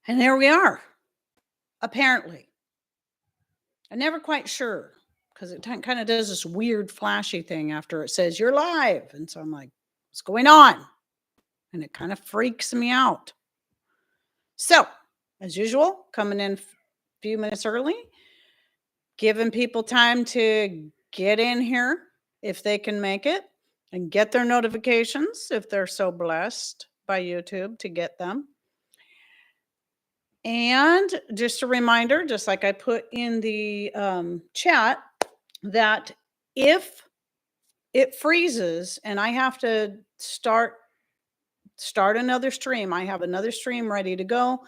And there we are, apparently. I'm never quite sure because it kind of does this weird flashy thing after it says you're live. And so I'm like, what's going on? And it kind of freaks me out. So, as usual, coming in a few minutes early, giving people time to get in here if they can make it and get their notifications if they're so blessed by YouTube to get them. And just a reminder, just like I put in the chat, that if it freezes and I have to start another stream, I have another stream ready to go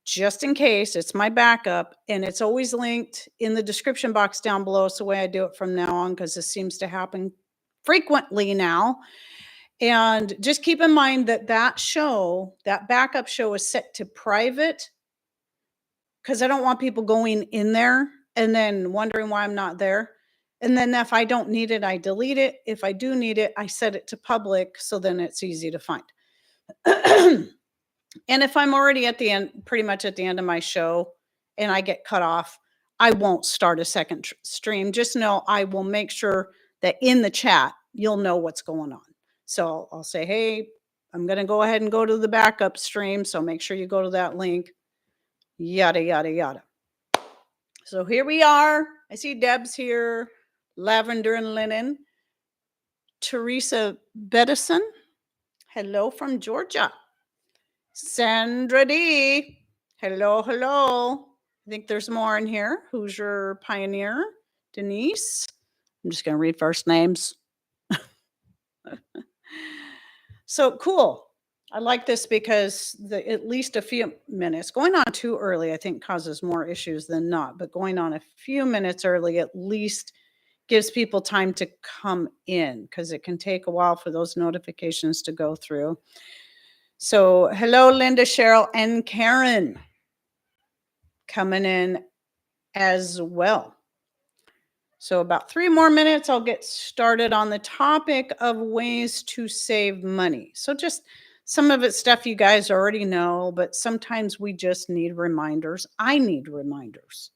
just in case. It's my backup, and it's always linked in the description box down below. It's the way I do it from now on because this seems to happen frequently now. And just keep in mind that that backup show is set to private because I don't want people going in there and then wondering why I'm not there. And then if I don't need it, I delete it. If I do need it, I set it to public so then it's easy to find. And if I'm already at the end, pretty much at the end of my show, and I get cut off, I won't start a second stream. Just know I will make sure that in the chat, you'll know what's going on. So I'll say, hey, I'm going to go ahead and go to the backup stream. So make sure you go to that link, yada, yada, yada. So here we are. I see Deb's here, Lavender and Linen. Teresa Bedison, hello from Georgia. Sandra D, hello, hello. I think there's more in here. Who's your pioneer? Denise. I'm just going to read first names. So cool. I like this because at least a few minutes, going on too early, I think causes more issues than not, but going on a few minutes early at least gives people time to come in because it can take a while for those notifications to go through. So hello, Linda, Cheryl, and Karen coming in as well. So about 3 more minutes, I'll get started on the topic of ways to save money. So just some of it's stuff you guys already know, but sometimes we just need reminders. I need reminders.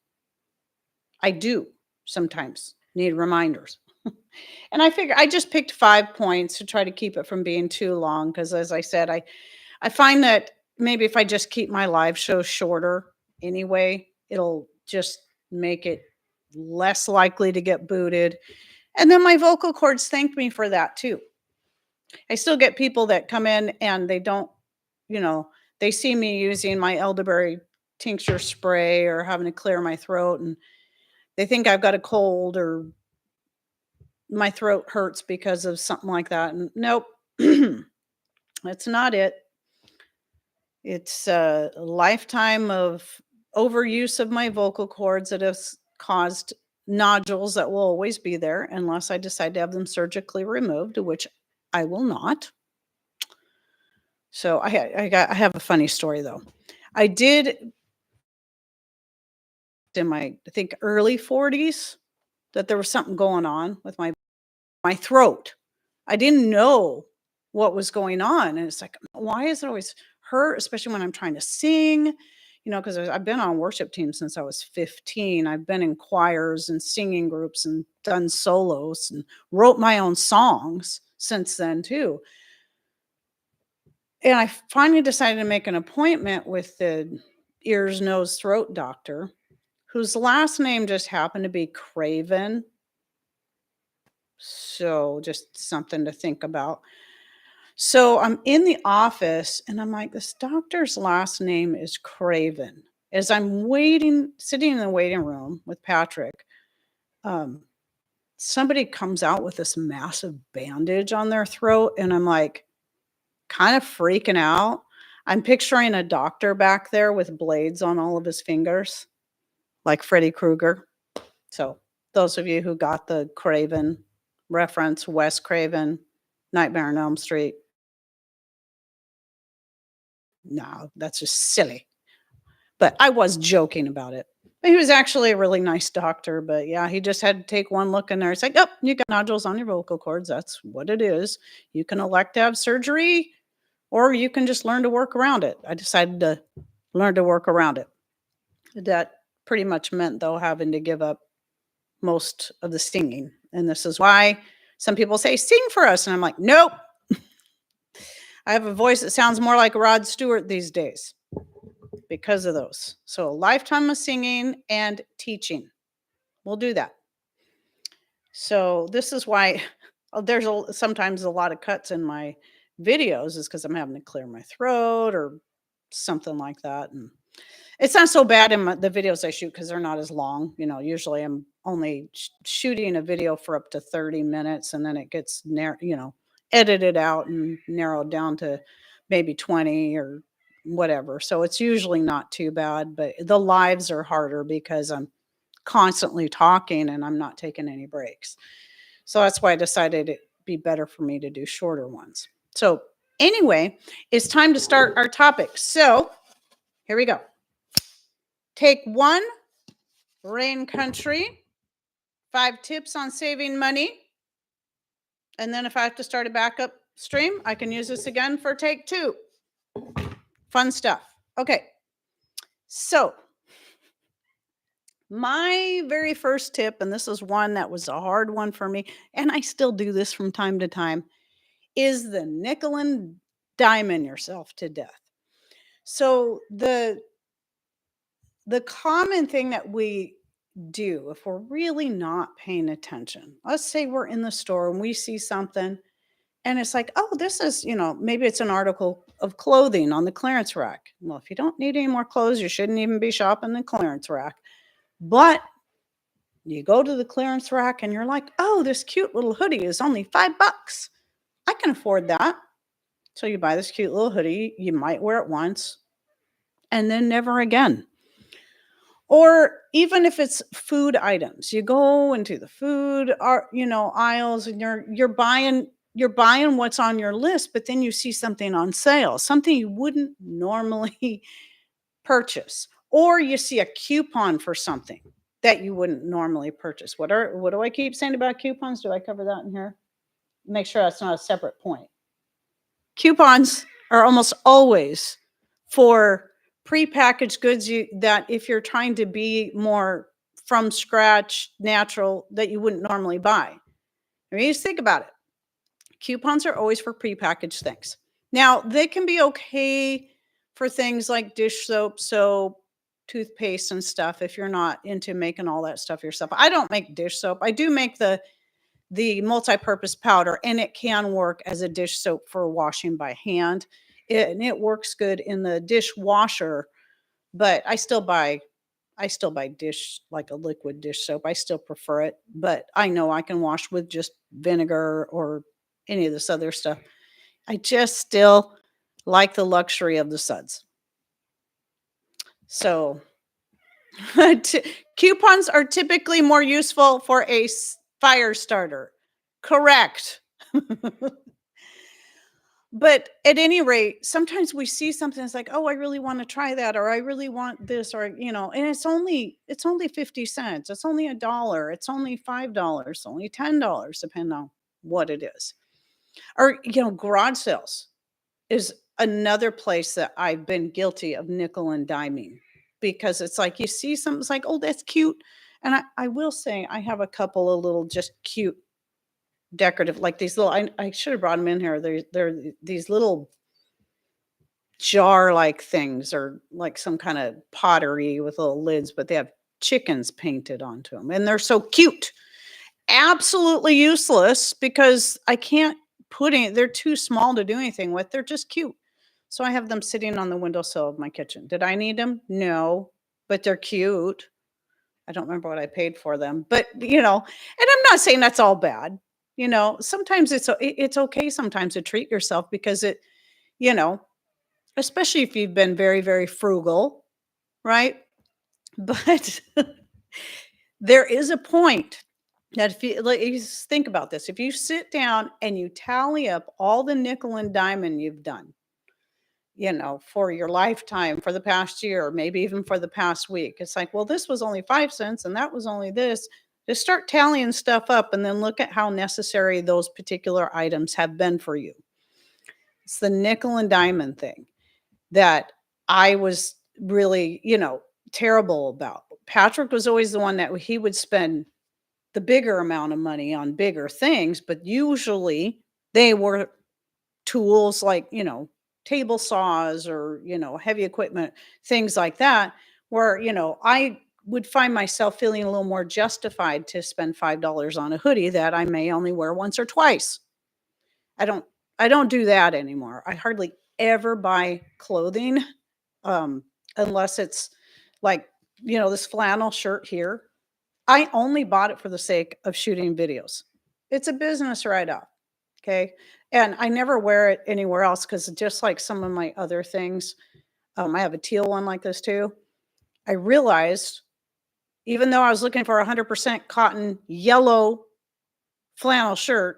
I do sometimes need reminders. And I figure I just picked 5 points to try to keep it from being too long because, as I said, I find that maybe if I just keep my live show shorter anyway, it'll just make it less likely to get booted. And then my vocal cords thank me for that too. I still get people that come in and they don't, they see me using my elderberry tincture spray or having to clear my throat and they think I've got a cold or my throat hurts because of something like that. And nope, that's not it. It's a lifetime of overuse of my vocal cords that has caused nodules that will always be there unless I decide to have them surgically removed, which I will not. So I have a funny story though. I did in my, I think, early 40s that there was something going on with my throat. I didn't know what was going on. And it's like, why is it always hurt, especially when I'm trying to sing? Because I've been on worship teams since I was 15. I've been in choirs and singing groups and done solos and wrote my own songs since then too. And I finally decided to make an appointment with the ears, nose, throat doctor, whose last name just happened to be Craven. So just something to think about. So I'm in the office and I'm like, this doctor's last name is Craven. As I'm sitting in the waiting room with Patrick, somebody comes out with this massive bandage on their throat. And I'm like, kind of freaking out. I'm picturing a doctor back there with blades on all of his fingers, like Freddy Krueger. So those of you who got the Craven reference, Wes Craven, Nightmare on Elm Street. No, that's just silly. But I was joking about it. He was actually a really nice doctor, but yeah, he just had to take one look in there. It's like, oh, you got nodules on your vocal cords. That's what it is. You can elect to have surgery or you can just learn to work around it. I decided to learned to work around it. That pretty much meant, though, having to give up most of the singing. And this is why some people say, sing for us. And I'm like, nope. I have a voice that sounds more like Rod Stewart these days because of those. So a lifetime of singing and teaching. We'll do that. So this is why there's sometimes a lot of cuts in my videos is because I'm having to clear my throat or something like that. And it's not so bad in the videos I shoot because they're not as long. Usually I'm only shooting a video for up to 30 minutes and then it gets edited out and narrowed down to maybe 20 or whatever. So it's usually not too bad, but the lives are harder because I'm constantly talking and I'm not taking any breaks. So that's why I decided it'd be better for me to do shorter ones. So anyway, it's time to start our topic. So here we go. Take one, rain country, 5 tips on saving money. And then if I have to start a backup stream, I can use this again for take 2. Fun stuff. Okay. So my very first tip, and this is one that was a hard one for me, and I still do this from time to time, is the nickel and diamond yourself to death. So the common thing that we do if we're really not paying attention, let's say we're in the store and we see something and it's like, oh, this is, maybe it's an article of clothing on the clearance rack. Well, if you don't need any more clothes, you shouldn't even be shopping the clearance rack. But you go to the clearance rack and you're like, oh, this cute little hoodie is only $5. I can afford that. So you buy this cute little hoodie. You might wear it once and then never again. Or even if it's food items, you go into the food aisles and you're buying what's on your list, but then you see something on sale, something you wouldn't normally purchase, or you see a coupon for something that you wouldn't normally purchase. What do I keep saying about coupons? Do I cover that in here? Make sure that's not a separate point. Coupons are almost always for prepackaged goods that if you're trying to be more from scratch, natural, that you wouldn't normally buy. I mean, just think about it. Coupons are always for prepackaged things. Now, they can be okay for things like dish soap, toothpaste, and stuff if you're not into making all that stuff yourself. I don't make dish soap. I do make the multi-purpose powder, and it can work as a dish soap for washing by hand. And it works good in the dishwasher, but I still buy dish, like a liquid dish soap. I still prefer it, but I know I can wash with just vinegar or any of this other stuff. I just still like the luxury of the suds. So coupons are typically more useful for a fire starter. Correct. But at any rate, sometimes we see something that's like, oh, I really want to try that, or I really want this, or, and it's only 50 cents. It's only $1. It's only $5. It's only $10, depending on what it is. Or, garage sales is another place that I've been guilty of nickel and diming, because it's like you see something, it's like, oh, that's cute. And I will say I have a couple of little just cute decorative, like these little, I should have brought them in here. They're these little jar like things, or like some kind of pottery with little lids, but they have chickens painted onto them. And they're so cute. Absolutely useless because I can't put any, they're too small to do anything with. They're just cute. So I have them sitting on the windowsill of my kitchen. Did I need them? No, but they're cute. I don't remember what I paid for them, but and I'm not saying that's all bad. Sometimes it's okay sometimes to treat yourself, because it, especially if you've been very, very frugal, right? But there is a point that if you think about this, if you sit down and you tally up all the nickel and diamond you've done, for your lifetime, for the past year, or maybe even for the past week, it's like, well, this was only 5 cents and that was only this. Just start tallying stuff up and then look at how necessary those particular items have been for you. It's the nickel and diamond thing that I was really, terrible about. Patrick was always the one that he would spend the bigger amount of money on bigger things, but usually they were tools like, table saws or, heavy equipment, things like that, where, I would find myself feeling a little more justified to spend $5 on a hoodie that I may only wear once or twice. I don't I don't do that anymore. I hardly ever buy clothing um unless it's like, this flannel shirt here. I only bought it for the sake of shooting videos. It's a business write-off. Okay. And I never wear it anywhere else because just like some of my other things, I have a teal one like this too. I realized even though I was looking for 100% cotton yellow flannel shirt,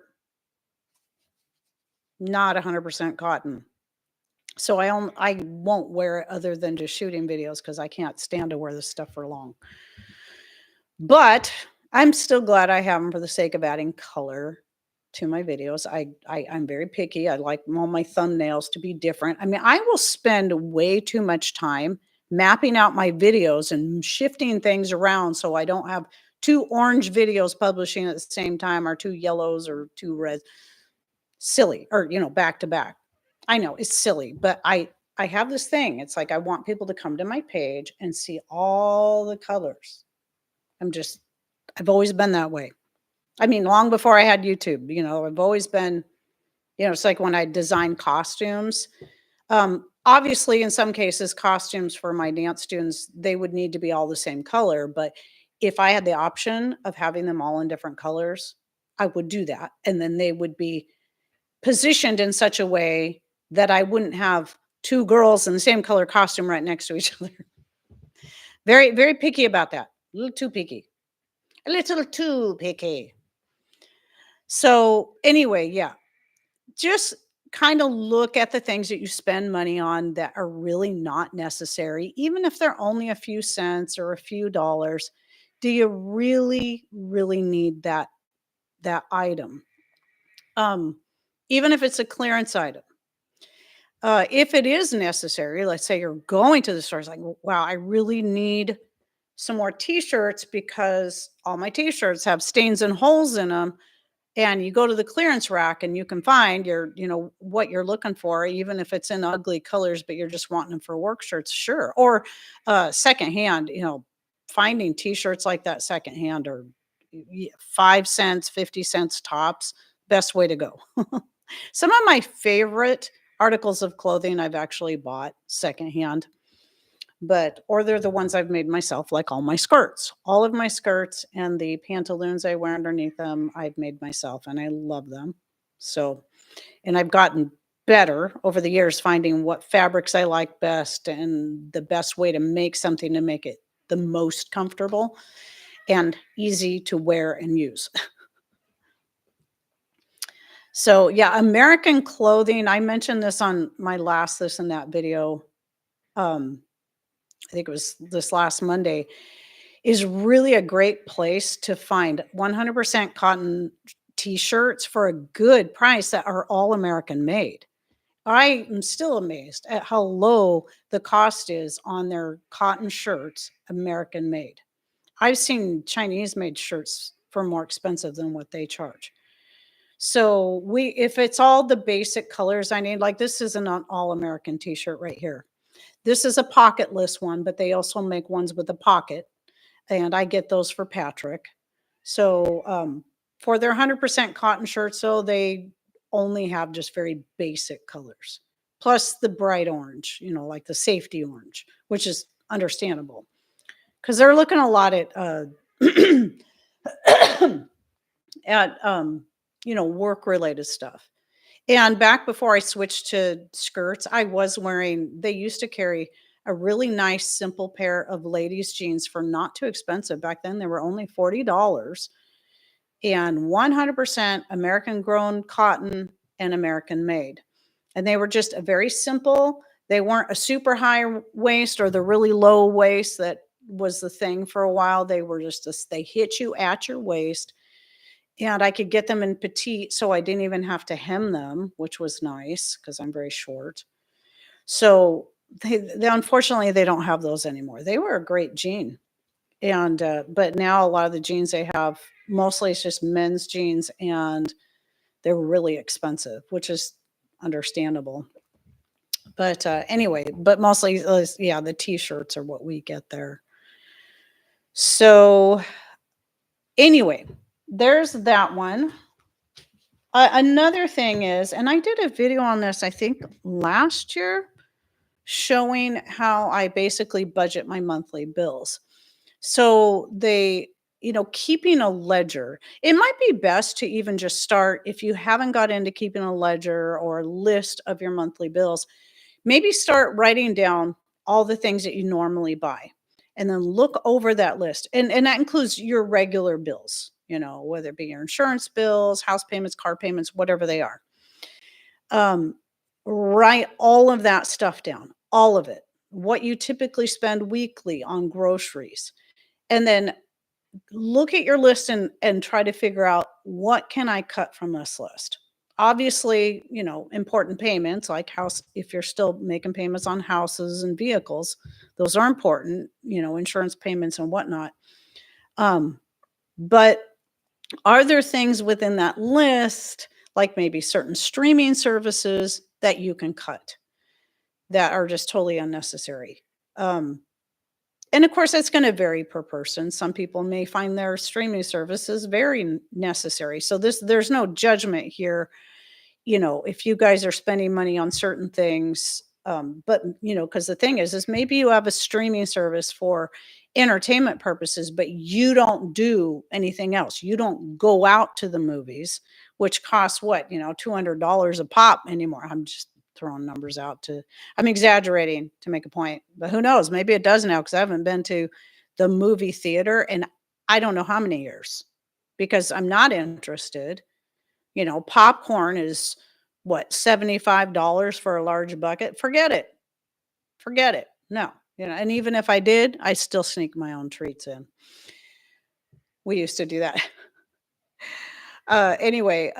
not 100% cotton. So I won't wear it other than just shooting videos because I can't stand to wear this stuff for long. But I'm still glad I have them for the sake of adding color to my videos. I'm very picky. I like all my thumbnails to be different. I mean, I will spend way too much time mapping out my videos and shifting things around so I don't have two orange videos publishing at the same time or two yellows or two reds. Silly, or back to back. I know it's silly, but I have this thing. It's like I want people to come to my page and see all the colors. I've always been that way. I mean, long before I had YouTube, I've always been, it's like when I design costumes. Obviously, in some cases, costumes for my dance students, they would need to be all the same color. But if I had the option of having them all in different colors, I would do that. And then they would be positioned in such a way that I wouldn't have two girls in the same color costume right next to each other. Very, very picky about that. A little too picky. A little too picky. So anyway, yeah, just kind of look at the things that you spend money on that are really not necessary, even if they're only a few cents or a few dollars. Do you really, really need that item? Even if it's a clearance item. If it is necessary, let's say you're going to the store, it's like, wow, I really need some more t-shirts because all my t-shirts have stains and holes in them. And you go to the clearance rack and you can find what you're looking for, even if it's in ugly colors, but you're just wanting them for work shirts, sure. Or secondhand, finding t-shirts like that secondhand are 5 cents, 50 cents tops, best way to go. Some of my favorite articles of clothing I've actually bought secondhand, or they're the ones I've made myself, like all my skirts. All of my skirts and the pantaloons I wear underneath them, I've made myself and I love them. So, and I've gotten better over the years finding what fabrics I like best and the best way to make something to make it the most comfortable and easy to wear and use. So, yeah, American clothing, I mentioned this on my last this and that video. I think it was this last Monday, is really a great place to find 100% cotton t-shirts for a good price that are all American made. I am still amazed at how low the cost is on their cotton shirts, American made. I've seen Chinese made shirts for more expensive than what they charge. So if it's all the basic colors I need, like this is an all American t-shirt right here. This is a pocketless one, but they also make ones with a pocket, and I get those for Patrick. So for their 100% cotton shirts, so they only have just very basic colors, plus the bright orange, like the safety orange, which is understandable because they're looking a lot at at work related stuff. And back before I switched to skirts, they used to carry a really nice, simple pair of ladies' jeans for not too expensive. Back then, they were only $40 and 100% American grown cotton and American made. And they were just a very simple, they weren't a super high waist or the really low waist that was the thing for a while. They were they hit you at your waist. And I could get them in petite, so I didn't even have to hem them, which was nice because I'm very short. So they unfortunately, they don't have those anymore. They were a great jean. And, but now a lot of the jeans they have, mostly it's just men's jeans and they're really expensive, which is understandable. But, anyway, but mostly, yeah, the t-shirts are what we get there. So anyway, there's that one. Another thing is, and I did a video on this, I think last year, showing how I basically budget my monthly bills. So keeping a ledger, it might be best to even just start if you haven't got into keeping a ledger or a list of your monthly bills, maybe start writing down all the things that you normally buy and then look over that list. And that includes your regular bills, whether it be your insurance bills, house payments, car payments, whatever they are. Um, Write all of that stuff down, all of it, what you typically spend weekly on groceries. And then look at your list and try to figure out what can I cut from this list. Obviously, important payments like house, if you're still making payments on houses and vehicles, those are important, insurance payments and whatnot. But are there things within that list, like maybe certain streaming services that you can cut that are just totally unnecessary? And of course, that's going to vary per person. Some people may find their streaming services very necessary. So there's no judgment here. If you guys are spending money on certain things, but because the thing is maybe you have a streaming service for entertainment purposes, but you don't do anything else. You don't go out to the movies, which costs what, $200 a pop anymore. I'm just throwing numbers out I'm exaggerating to make a point, but who knows? Maybe it does now because I haven't been to the movie theater and I don't know how many years because I'm not interested. Popcorn is what, $75 for a large bucket? Forget it. Forget it. No. And even if I did, I still sneak my own treats in. We used to do that. Anyway,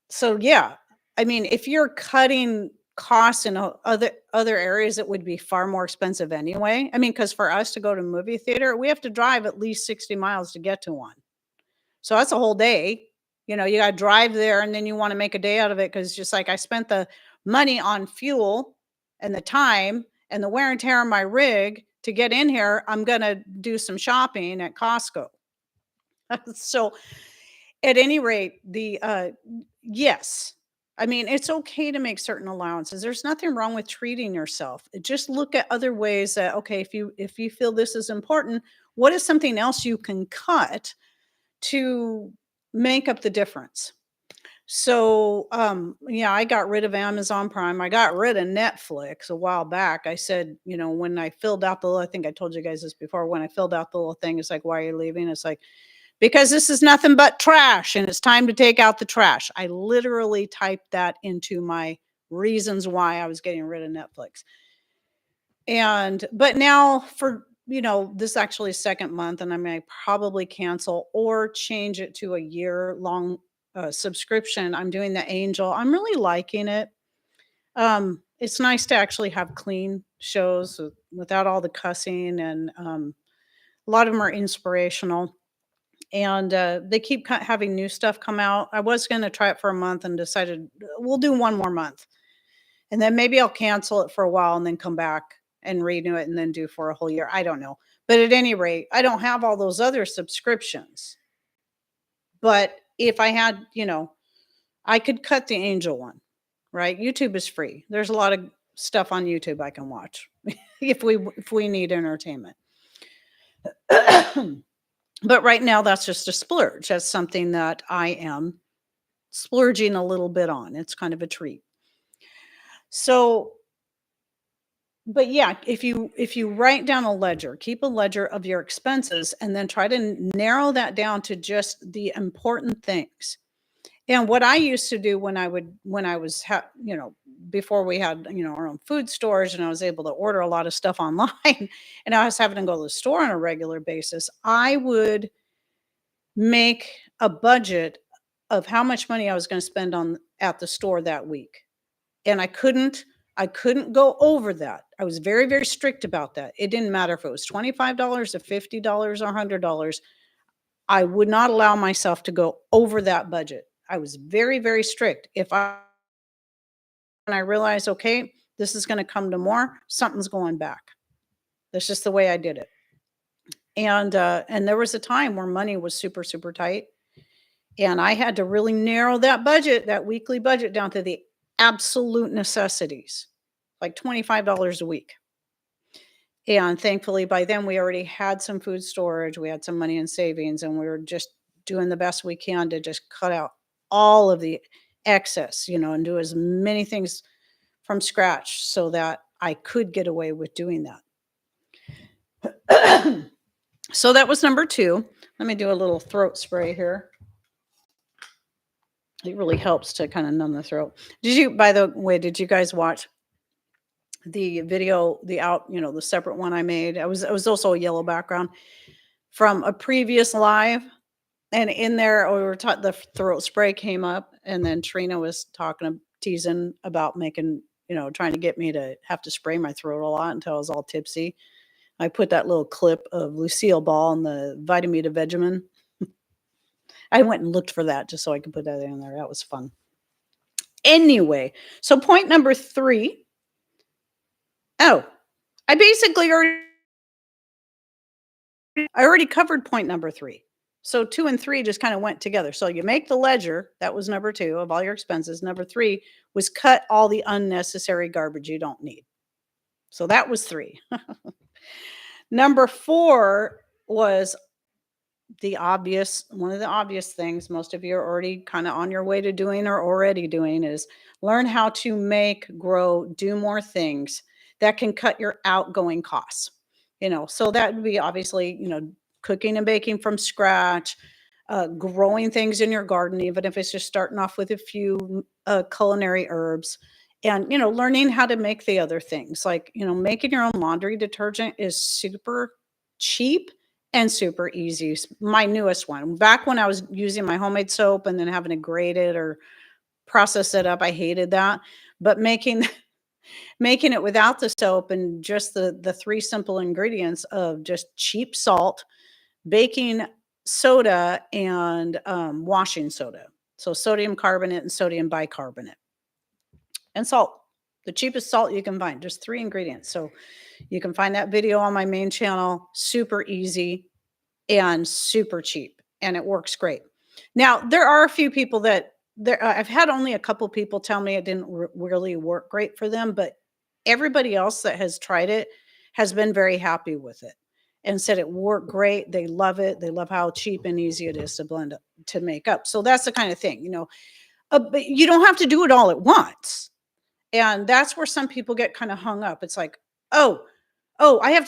so yeah, I mean, if you're cutting costs in other areas that would be far more expensive anyway. I mean, because for us to go to a movie theater, we have to drive at least 60 miles to get to one. So that's a whole day. You got to drive there and then you want to make a day out of it because just like I spent the money on fuel and the time and the wear and tear on my rig to get in here, I'm going to do some shopping at Costco. So at any rate, yes. I mean, it's okay to make certain allowances. There's nothing wrong with treating yourself. Just look at other ways that, okay, if you feel this is important, what is something else you can cut to make up the difference? So, yeah, I got rid of Amazon Prime. I got rid of Netflix a while back. I said, when I filled out I think I told you guys this before, when I filled out the little thing, it's like, why are you leaving? It's like, because this is nothing but trash and it's time to take out the trash. I literally typed that into my reasons why I was getting rid of Netflix. But now for, this actually second month, and I may probably cancel or change it to a year long subscription. I'm doing the Angel. I'm really liking it. It's nice to actually have clean shows without all the cussing, and a lot of them are inspirational. And they keep having new stuff come out. I was going to try it for a month and decided we'll do one more month. And then maybe I'll cancel it for a while and then come back and renew it and then do for a whole year. I don't know. But at any rate, I don't have all those other subscriptions. But if I had, I could cut the Angel one, right? YouTube is free. There's a lot of stuff on YouTube I can watch if we need entertainment. But right now, that's just a splurge. That's something that I am splurging a little bit on. It's kind of a treat. So, but yeah, if you write down a ledger, keep a ledger of your expenses, and then try to narrow that down to just the important things. And what I used to do when I was, before we had, our own food stores and I was able to order a lot of stuff online and I was having to go to the store on a regular basis, I would make a budget of how much money I was going to spend at the store that week. And I couldn't go over that. I was very, very strict about that. It didn't matter if it was $25 or $50 or $100. I would not allow myself to go over that budget. I was very, very strict. If I and I realized, okay, this is going to come to more, something's going back. That's just the way I did it. And there was a time where money was super, super tight. And I had to really narrow that budget, that weekly budget, down to the absolute necessities, like $25 a week. And thankfully, by then we already had some food storage, we had some money in savings, and we were just doing the best we can to just cut out all of the excess, and do as many things from scratch so that I could get away with doing that. So that was number 2. Let me do a little throat spray here. It really helps to kind of numb the throat. By the way, did you guys watch the video, the separate one I made? It was also a yellow background from a previous live. And in there, we were taught the throat spray came up, and then Trina was teasing about making, trying to get me to have to spray my throat a lot until I was all tipsy. I put that little clip of Lucille Ball and the Vitamita Vegemin. I went and looked for that just so I could put that in there. That was fun. Anyway, so point number 3. Oh, I basically already covered point number 3. So 2 and 3 just kind of went together. So you make the ledger. That was number 2 of all your expenses. Number 3 was cut all the unnecessary garbage you don't need. So that was 3. Number 4 was one of the obvious things most of you are already kind of on your way to doing or already doing, is learn how to make, grow, do more things that can cut your outgoing costs. So that would be obviously, cooking and baking from scratch, growing things in your garden, even if it's just starting off with a few culinary herbs, and, learning how to make the other things, like, making your own laundry detergent is super cheap and super easy. My newest one. Back when I was using my homemade soap and then having to grate it or process it up, I hated that. But making it without the soap and just the 3 simple ingredients of just cheap salt, baking soda, and washing soda. So sodium carbonate and sodium bicarbonate. And salt. The cheapest salt you can find. Just 3 ingredients. So you can find that video on my main channel. Super easy and super cheap, and it works great. Now, there are a few people I've had only a couple people tell me it didn't really work great for them, but everybody else that has tried it has been very happy with it and said it worked great. They love it. They love how cheap and easy it is to blend up, to make up. So that's the kind of thing, but you don't have to do it all at once. And that's where some people get kind of hung up. It's like, oh, I have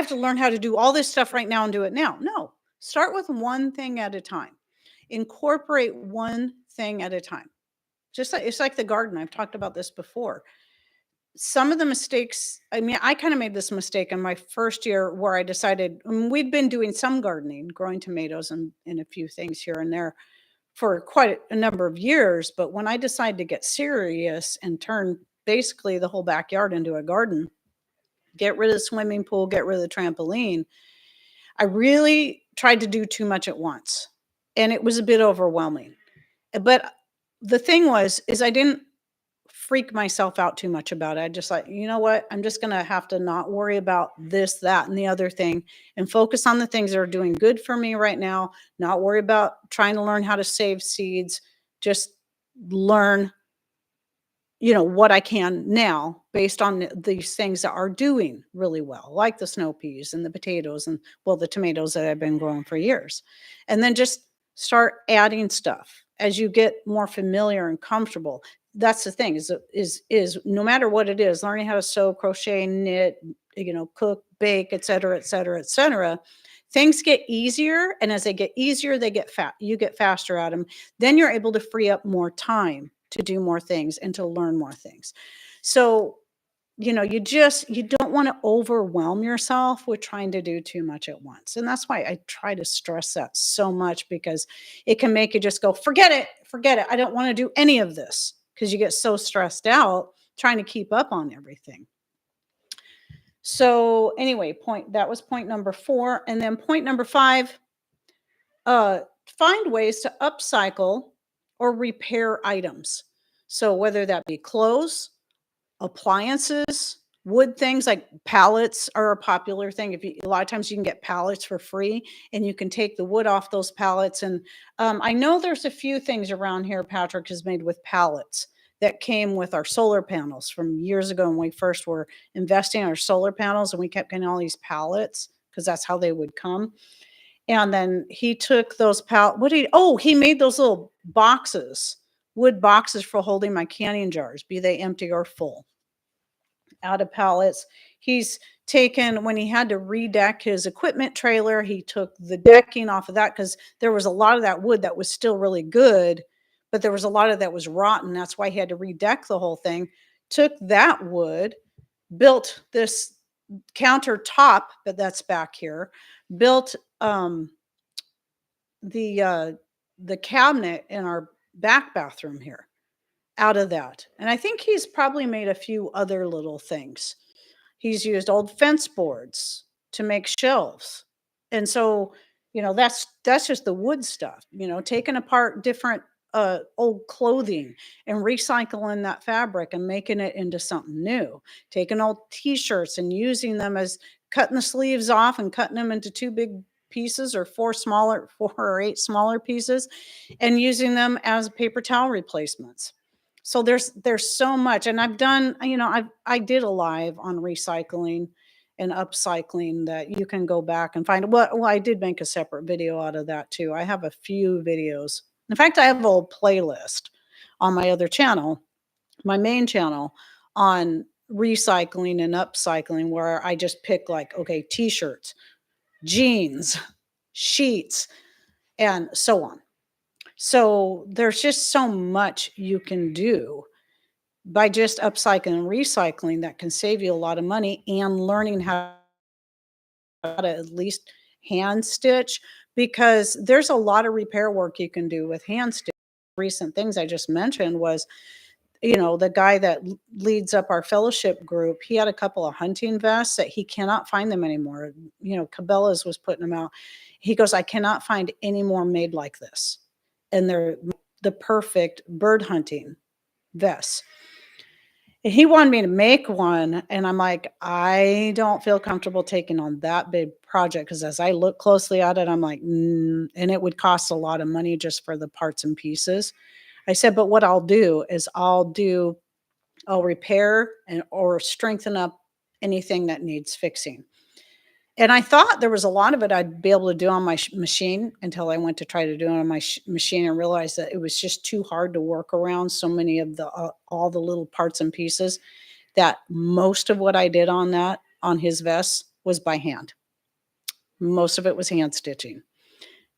to learn how to do all this stuff right now and do it now. No, start with one thing at a time. Incorporate one thing at a time. Just like it's like the garden. I've talked about this before. Some of the mistakes, I kind of made this mistake in my first year where I decided, we'd been doing some gardening, growing tomatoes and a few things here and there for quite a number of years. But when I decided to get serious and turn basically the whole backyard into a garden, get rid of the swimming pool, get rid of the trampoline, I really tried to do too much at once. And it was a bit overwhelming. But the thing is I didn't freak myself out too much about it. I just like, you know what? I'm just going to have to not worry about this, that, and the other thing, and focus on the things that are doing good for me right now. Not worry about trying to learn how to save seeds. Just learn, what I can now based on these things that are doing really well, like the snow peas and the potatoes and, the tomatoes that I've been growing for years. And then just start adding stuff as you get more familiar and comfortable. That's the thing is no matter what it is, learning how to sew, crochet, knit, cook, bake, et cetera, et cetera, et cetera. Things get easier. And as they get easier, you get faster at them. Then you're able to free up more time to do more things and to learn more things. So, you don't want to overwhelm yourself with trying to do too much at once. And that's why I try to stress that so much, because it can make you just go, forget it. I don't want to do any of this, because you get so stressed out trying to keep up on everything. So anyway, that was point number 4. And then point number 5, uh, find ways to upcycle or repair items. So whether that be clothes, appliances, wood things like pallets are a popular thing. A lot of times you can get pallets for free and you can take the wood off those pallets. And I know there's a few things around here Patrick has made with pallets that came with our solar panels from years ago when we first were investing in our solar panels, and we kept getting all these pallets because that's how they would come. And then he took those he made those little boxes, wood boxes for holding my canning jars, be they empty or full, out of pallets. He's taken, when he had to redeck his equipment trailer, he took the decking off of that because there was a lot of that wood that was still really good, but there was a lot of that was rotten. That's why he had to redeck the whole thing. Took that wood, built this countertop, but that's back here, built the cabinet in our back bathroom here out of that. And I think he's probably made a few other little things. He's used old fence boards to make shelves. And so, that's just the wood stuff, taking apart different old clothing and recycling that fabric and making it into something new. Taking old t-shirts and using them as cutting the sleeves off and cutting them into 2 big pieces or 4 or 8 smaller pieces and using them as paper towel replacements. So there's so much. And I've done, I did a live on recycling and upcycling that you can go back and find. Well, I did make a separate video out of that too. I have a few videos. In fact, I have a whole playlist on my other channel, my main channel, on recycling and upcycling, where I just pick okay, t-shirts, jeans, sheets, and so on. So there's just so much you can do by just upcycling and recycling that can save you a lot of money, and learning how to at least hand stitch, because there's a lot of repair work you can do with hand stitch. Recent things I just mentioned was, the guy that leads up our fellowship group, he had a couple of hunting vests that he cannot find them anymore. Cabela's was putting them out. He goes, I cannot find any more made like this. And they're the perfect bird hunting vests. And he wanted me to make one. And I'm like, I don't feel comfortable taking on that big project, because as I look closely at it, I'm like, and it would cost a lot of money just for the parts and pieces. I said, but what I'll do is I'll repair or strengthen up anything that needs fixing. And I thought there was a lot of it I'd be able to do on my machine, until I went to try to do it on my machine and realized that it was just too hard to work around so many of all the little parts and pieces, that most of what I did on his vest was by hand. Most of it was hand stitching.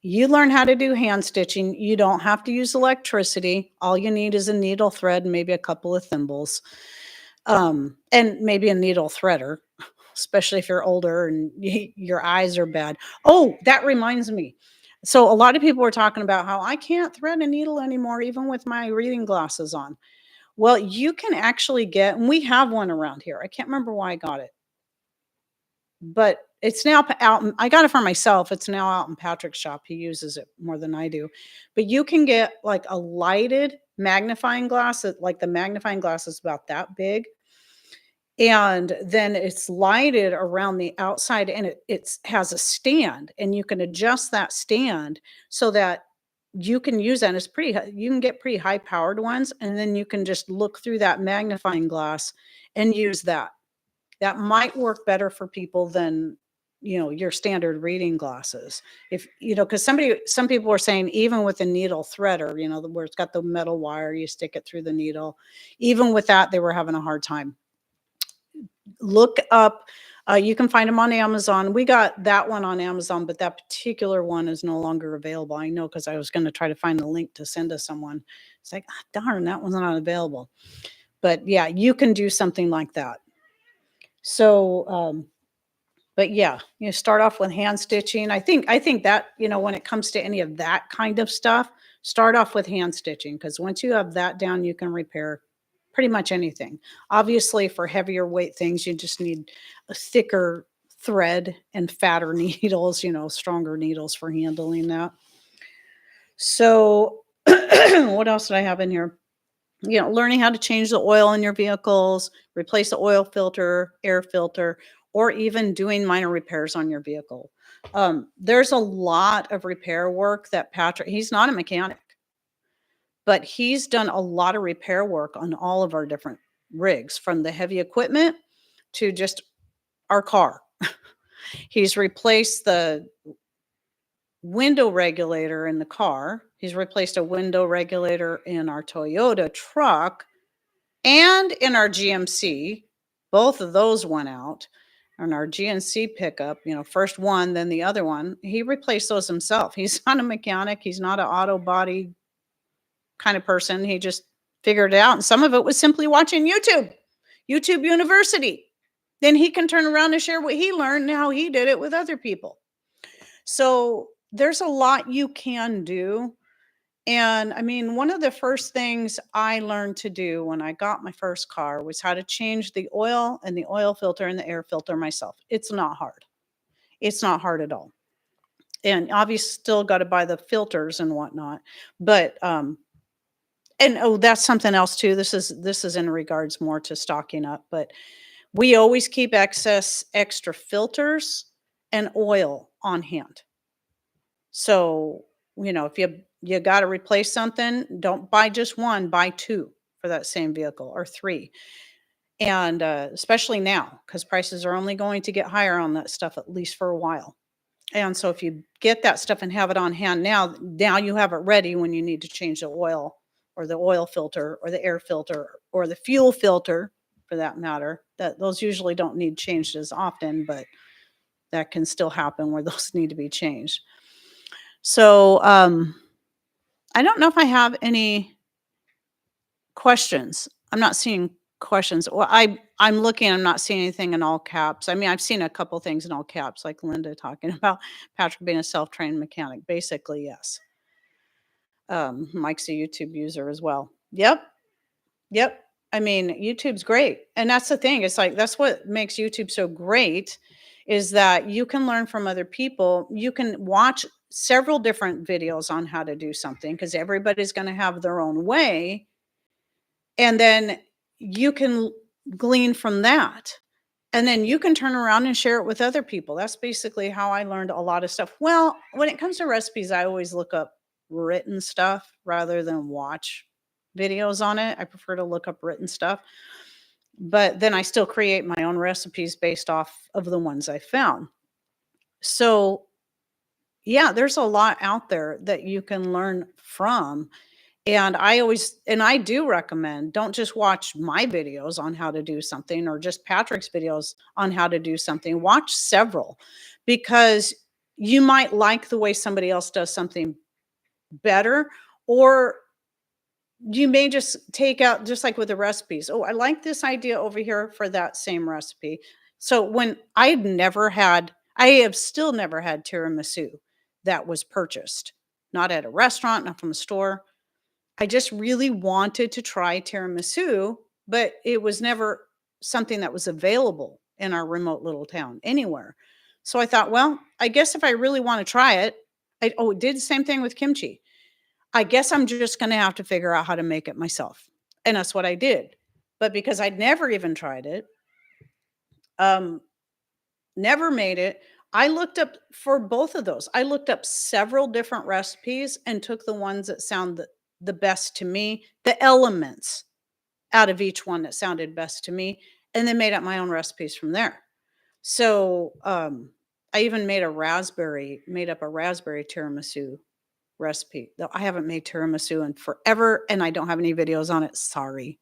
You learn how to do hand stitching. You don't have to use electricity. All you need is a needle thread and maybe a couple of thimbles, and maybe a needle threader, especially if you're older and your eyes are bad. Oh, that reminds me. So a lot of people were talking about how I can't thread a needle anymore, even with my reading glasses on. Well, you can actually get, and we have one around here. I can't remember why I got it, but it's now out. I got it for myself. It's now out in Patrick's shop. He uses it more than I do. But you can get like a lighted magnifying glass. Like the magnifying glass is about that big. And then it's lighted around the outside, and it has a stand, and you can adjust that stand so that you can use that. And you can get pretty high powered ones, and then you can just look through that magnifying glass and use that. That might work better for people than, your standard reading glasses. Because some people were saying, even with a needle threader, where it's got the metal wire, you stick it through the needle, even with that, they were having a hard time. Look up, you can find them on Amazon. We got that one on Amazon, but that particular one is no longer available. I know, because I was going to try to find the link to send to someone. It's like, darn, that one's not available. But yeah, you can do something like that. So, but yeah, start off with hand stitching. I think that, when it comes to any of that kind of stuff, start off with hand stitching, because once you have that down, you can repair pretty much anything. Obviously, for heavier weight things, you just need a thicker thread and fatter needles, stronger needles for handling that. So, what else did I have in here? Learning how to change the oil in your vehicles, replace the oil filter, air filter, or even doing minor repairs on your vehicle. There's a lot of repair work that he's not a mechanic, but he's done a lot of repair work on all of our different rigs, from the heavy equipment to just our car. He's replaced the window regulator in the car. He's replaced a window regulator in our Toyota truck and in our GMC. Both of those went out. On our GMC pickup, first one, then the other one, he replaced those himself. He's not a mechanic. He's not an auto body kind of person. He just figured it out. And some of it was simply watching YouTube University. Then he can turn around and share what he learned and how he did it with other people. So there's a lot you can do. And I mean, one of the first things I learned to do when I got my first car was how to change the oil and the oil filter and the air filter myself. It's not hard. It's not hard at all. And obviously still got to buy the filters and whatnot. But and that's something else too. This is in regards more to stocking up, but we always keep extra filters and oil on hand. So, if you got to replace something, don't buy just one, buy two for that same vehicle, or three. And especially now, because prices are only going to get higher on that stuff, at least for a while. And so if you get that stuff and have it on hand now you have it ready when you need to change the oil, or the oil filter, or the air filter, or the fuel filter, for that matter. Those usually don't need changed as often, but that can still happen where those need to be changed. So I don't know if I have any questions. I'm not seeing questions. Well, I'm looking, I'm not seeing anything in all caps. I mean, I've seen a couple things in all caps, like Linda talking about Patrick being a self-trained mechanic. Basically, yes. Mike's a YouTube user as well. Yep. I mean, YouTube's great. And that's the thing. It's like, that's what makes YouTube so great, is that you can learn from other people. You can watch several different videos on how to do something, because everybody's going to have their own way. And then you can glean from that. And then you can turn around and share it with other people. That's basically how I learned a lot of stuff. Well, when it comes to recipes, I always look up written stuff rather than watch videos on it. I prefer to look up written stuff. But then I still create my own recipes based off of the ones I found. So, yeah, there's a lot out there that you can learn from. And I do recommend, don't just watch my videos on how to do something, or just Patrick's videos on how to do something. Watch several, because you might like the way somebody else does something better, or you may just take out, just like with the recipes. Oh, I like this idea over here for that same recipe. So when I have still never had tiramisu that was purchased, not at a restaurant, not from a store. I just really wanted to try tiramisu, but it was never something that was available in our remote little town anywhere. So I thought, well, I guess if I really want to try it, it did the same thing with kimchi. I guess I'm just going to have to figure out how to make it myself. And that's what I did. But because I'd never even tried it, never made it, I looked up for both of those. I looked up several different recipes and took the ones that sound the best to me, the elements out of each one that sounded best to me, and then made up my own recipes from there. So I even made up a raspberry tiramisu recipe. Though I haven't made tiramisu in forever, and I don't have any videos on it. Sorry.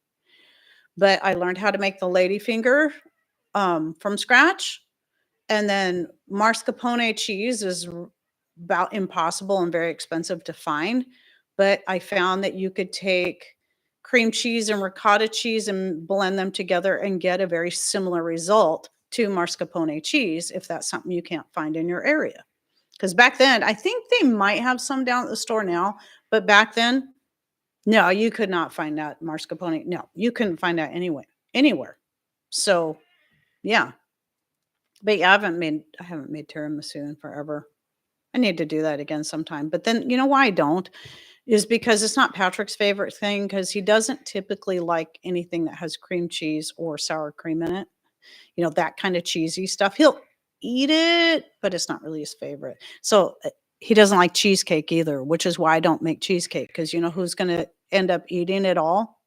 But I learned how to make the ladyfinger from scratch. And then mascarpone cheese is about impossible and very expensive to find. But I found that you could take cream cheese and ricotta cheese and blend them together and get a very similar result to mascarpone cheese, if that's something you can't find in your area. Because back then, I think they might have some down at the store now, but back then, No, you could not find that mascarpone. No, you couldn't find that anywhere. So, yeah. But yeah, I haven't made tiramisu in forever. I need to do that again sometime. But then you know why I don't is because it's not Patrick's favorite thing because he doesn't typically like anything that has cream cheese or sour cream in it. That kind of cheesy stuff. He'll eat it, but it's not really his favorite. So he doesn't like cheesecake either, which is why I don't make cheesecake because you know who's going to end up eating it all?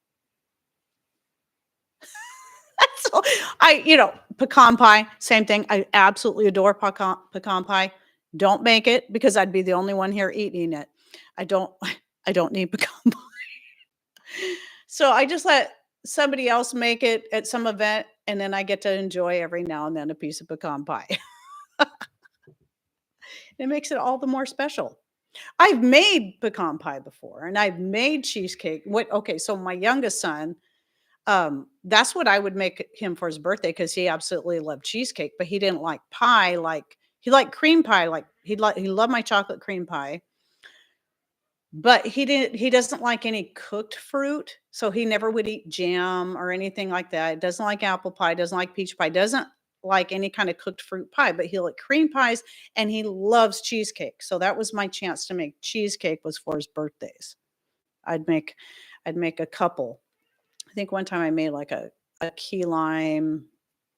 So pecan pie, same thing. I absolutely adore pecan pie. Don't make it because I'd be the only one here eating it. I don't I don't need pecan pie. So I just let somebody else make it at some event and then I get to enjoy every now and then a piece of pecan pie. It makes it all the more special. I've made pecan pie before and I've made cheesecake. Okay, so my youngest son, that's what I would make him for his birthday because he absolutely loved cheesecake, but he didn't like pie. Like he liked cream pie. Like he loved my chocolate cream pie, but he doesn't like any cooked fruit. So he never would eat jam or anything like that. Doesn't like apple pie, doesn't like peach pie, doesn't like any kind of cooked fruit pie, but he'll like cream pies and he loves cheesecake. So that was my chance to make cheesecake was for his birthdays. I'd make I'd make a couple. I think one time I made like a key lime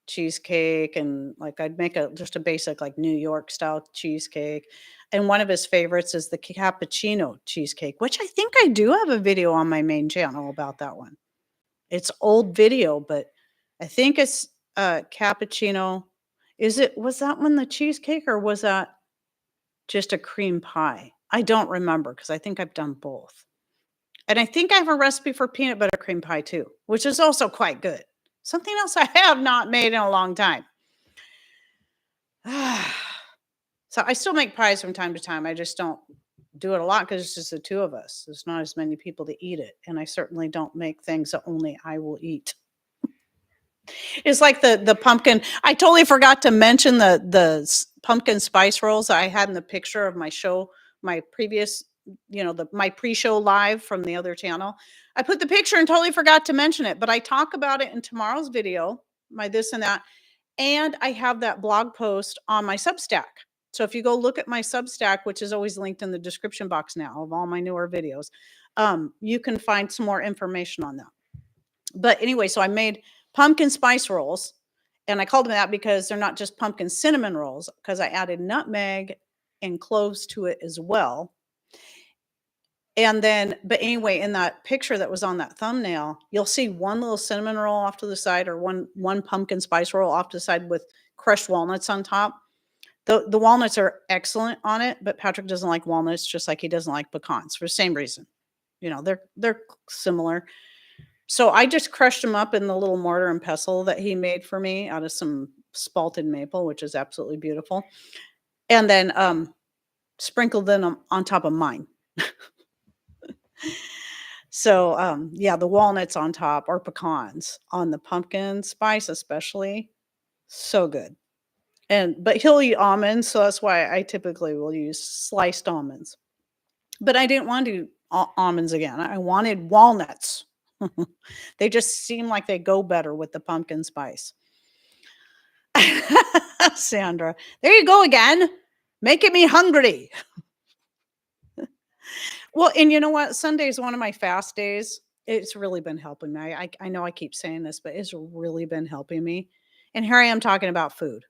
cheesecake and like I'd make just a basic like New York style cheesecake. And one of his favorites is the cappuccino cheesecake, which I think I do have a video on my main channel about that one. It's old video, but I think it's cappuccino. Was that one the cheesecake or was that just a cream pie? I don't remember because I think I've done both. And I think I have a recipe for peanut butter cream pie too, which is also quite good. Something else I have not made in a long time. So I still make pies from time to time. I just don't do it a lot because it's just the two of us. There's not as many people to eat it. And I certainly don't make things that only I will eat. It's like the pumpkin. I totally forgot to mention the pumpkin spice rolls I had in the picture of my show, my previous, my pre-show live from the other channel. I put the picture and totally forgot to mention it, but I talk about it in tomorrow's video, my this and that, and I have that blog post on my Substack. So if you go look at my Substack, which is always linked in the description box now of all my newer videos, you can find some more information on that. But anyway, so I made pumpkin spice rolls and I called them that because they're not just pumpkin cinnamon rolls because I added nutmeg and cloves to it as well. And then, but anyway, in that picture that was on that thumbnail, you'll see one little cinnamon roll off to the side or one pumpkin spice roll off to the side with crushed walnuts on top. The walnuts are excellent on it, but Patrick doesn't like walnuts just like he doesn't like pecans for the same reason. They're similar. So I just crushed them up in the little mortar and pestle that he made for me out of some spalted maple, which is absolutely beautiful. And then sprinkled them on top of mine. So yeah, the walnuts on top or pecans on the pumpkin spice, especially. So good. But he'll eat almonds, so that's why I typically will use sliced almonds. But I didn't want to do almonds again. I wanted walnuts. They just seem like they go better with the pumpkin spice. Sandra, there you go again, making me hungry. Well, and you know what? Sunday is one of my fast days. It's really been helping me. I know I keep saying this, but it's really been helping me. And here I am talking about food.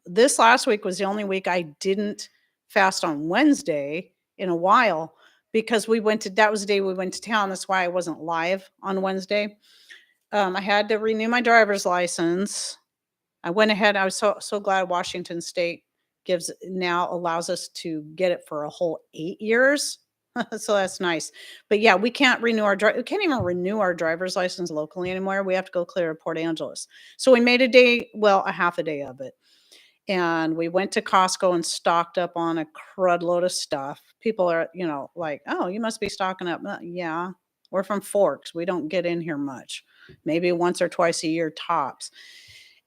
This last week was the only week I didn't fast on Wednesday in a while because that was the day we went to town. That's why I wasn't live on Wednesday. I had to renew my driver's license. I went ahead. I was so glad Washington State allows us to get it for a whole 8 years. So that's nice. But yeah, we can't even renew our driver's license locally anymore. We have to go clear to Port Angeles. So we made a half a day of it. And we went to Costco and stocked up on a crud load of stuff. People are, like, oh, you must be stocking up. Yeah, we're from Forks. We don't get in here much, maybe once or twice a year tops.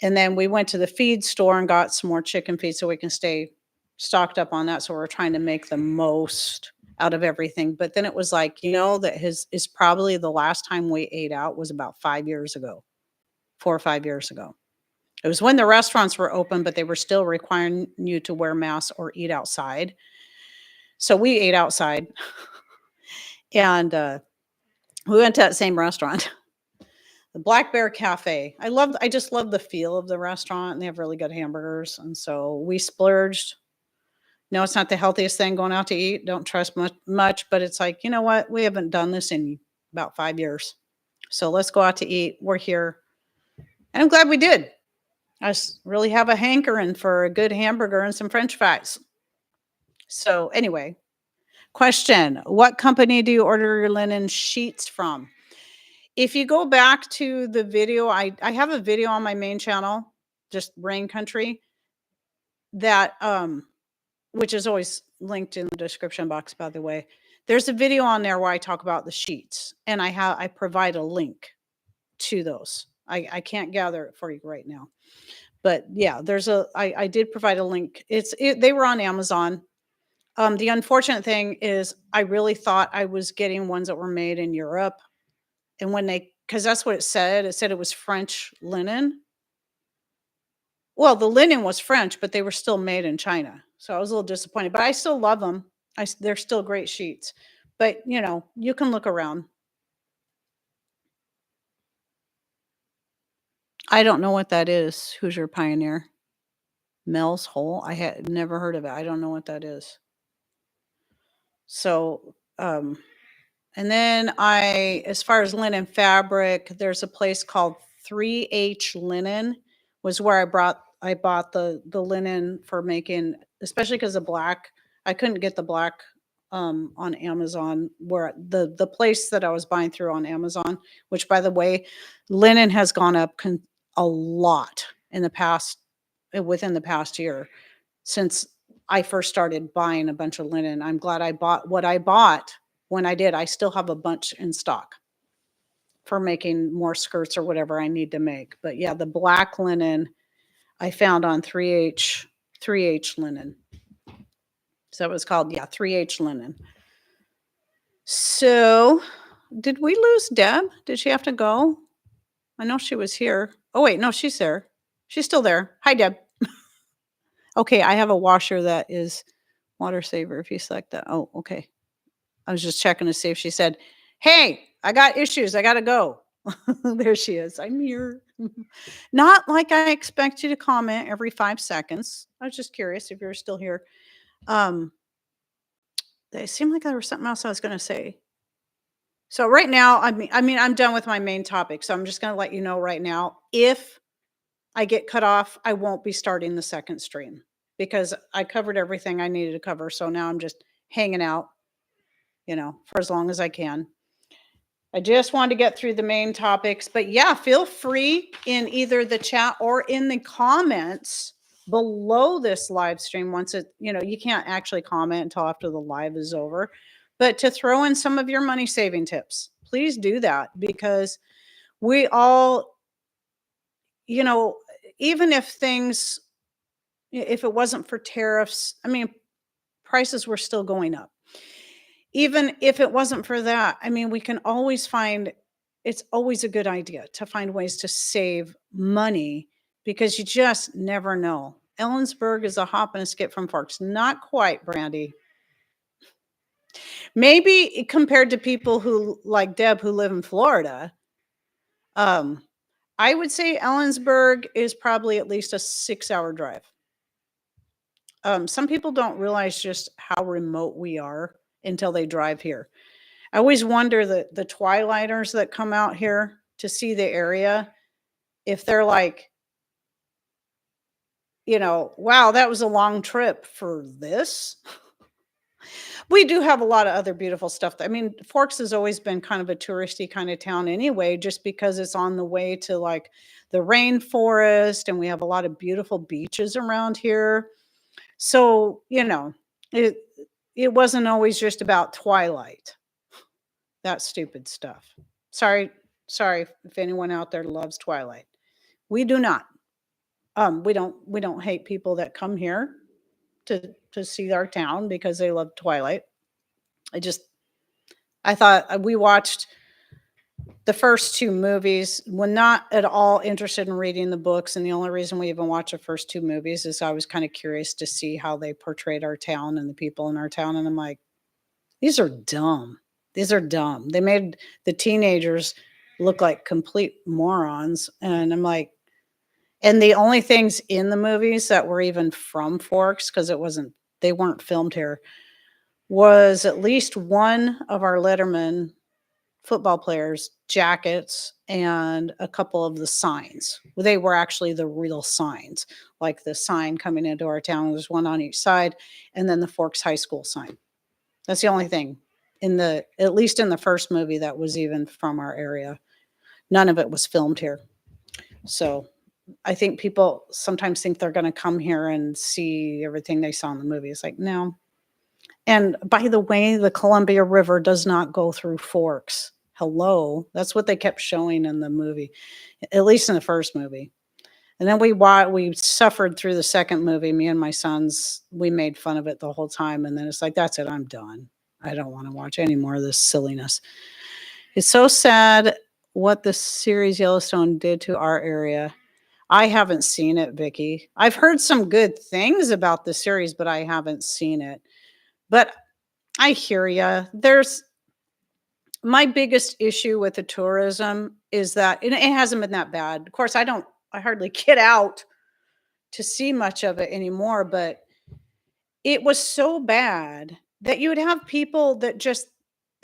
And then we went to the feed store and got some more chicken feed so we can stay stocked up on that. So we're trying to make the most out of everything. But then it was like, that is probably the last time we ate out was about 5 years ago, 4 or 5 years ago. It was when the restaurants were open, but they were still requiring you to wear masks or eat outside. So we ate outside and we went to that same restaurant, the Black Bear Cafe. I just love the feel of the restaurant, and they have really good hamburgers. And so we splurged. No, it's not the healthiest thing going out to eat. Don't trust much, but it's like, you know what? We haven't done this in about 5 years. So let's go out to eat. We're here. And I'm glad we did. I really have a hankering for a good hamburger and some French fries. So anyway, question: what company do you order your linen sheets from? If you go back to the video, I have a video on my main channel, just Rain Country, that which is always linked in the description box, by the way. There's a video on there where I talk about the sheets, and I provide a link to those. I can't gather it for you right now. But yeah, I did provide a link. They were on Amazon. The unfortunate thing is I really thought I was getting ones that were made in Europe. And because that's what it said it was French linen. Well, the linen was French, but they were still made in China. So I was a little disappointed, but I still love them. They're still great sheets. But, you can look around. I don't know what that is. Hoosier Pioneer. Mel's Hole. I had never heard of it. I don't know what that is. So, and then as far as linen fabric, there's a place called 3H Linen was where I bought the linen for making, especially because of black. I couldn't get the black on Amazon, where the place that I was buying through on Amazon, which by the way, linen has gone up a lot within the past year since I first started buying a bunch of linen. I'm glad I bought what I bought when I did. I still have a bunch in stock for making more skirts or whatever I need to make. But yeah, the black linen I found on 3H Linen. So it was called, 3H Linen. So did we lose Deb? Did she have to go? I know she was here. Oh, wait, no, she's there. She's still there. Hi, Deb. Okay, I have a washer that is water saver if you select that. Oh, okay. I was just checking to see if she said, hey, I got issues. I got to go. There she is. I'm here. Not like I expect you to comment every 5 seconds. I was just curious if you're still here. It seemed like there was something else I was going to say. So right now, I mean, I'm done with my main topic. So I'm just going to let you know right now, if I get cut off, I won't be starting the second stream because I covered everything I needed to cover. So now I'm just hanging out, for as long as I can. I just wanted to get through the main topics, but yeah, feel free in either the chat or in the comments below this live stream. Once you can't actually comment until after the live is over, but to throw in some of your money saving tips, please do that, because we all, even if it wasn't for tariffs, prices were still going up. Even if it wasn't for that, we can always it's always a good idea to find ways to save money, because you just never know. Ellensburg is a hop and a skip from Forks. Not quite, Brandy. Maybe compared to people who, like Deb, who live in Florida, I would say Ellensburg is probably at least a 6-hour drive. Some people don't realize just how remote we are until they drive here. I always wonder the Twilighters that come out here to see the area, if they're like, wow, that was a long trip for this. We do have a lot of other beautiful stuff. Forks has always been kind of a touristy kind of town anyway, just because it's on the way to like the rainforest, and we have a lot of beautiful beaches around here. So, it wasn't always just about Twilight. That stupid stuff. Sorry if anyone out there loves Twilight. We do not. We don't hate people that come here to see our town because they love Twilight. I just I thought we watched the first 2 movies. We're not at all interested in reading the books, and the only reason we even watched the first 2 movies is I was kinda curious to see how they portrayed our town and the people in our town, and I'm like, "These are dumb. These are dumb." They made the teenagers look like complete morons, and I'm like and the only things in the movies that were even from Forks, because they weren't filmed here, was at least one of our Letterman football players' jackets and a couple of the signs. Well, they were actually the real signs, like the sign coming into our town, there's one on each side, and then the Forks High School sign. That's the only thing at least in the first movie that was even from our area. None of it was filmed here. So I think people sometimes think they're gonna come here and see everything they saw in the movie. It's like, no. And by the way, the Columbia River does not go through Forks. Hello? That's what they kept showing in the movie, at least in the first movie. And then we suffered through the second movie. Me and my sons, we made fun of it the whole time, and then it's like, "That's it, I'm done. I don't wanna watch any more of this silliness." It's so sad what the series Yellowstone did to our area. I haven't seen it, Vicky. I've heard some good things about the series, but I haven't seen it. But I hear ya. There's my biggest issue with the tourism is that and it hasn't been that bad. Of course, I hardly get out to see much of it anymore, but it was so bad that you would have people that just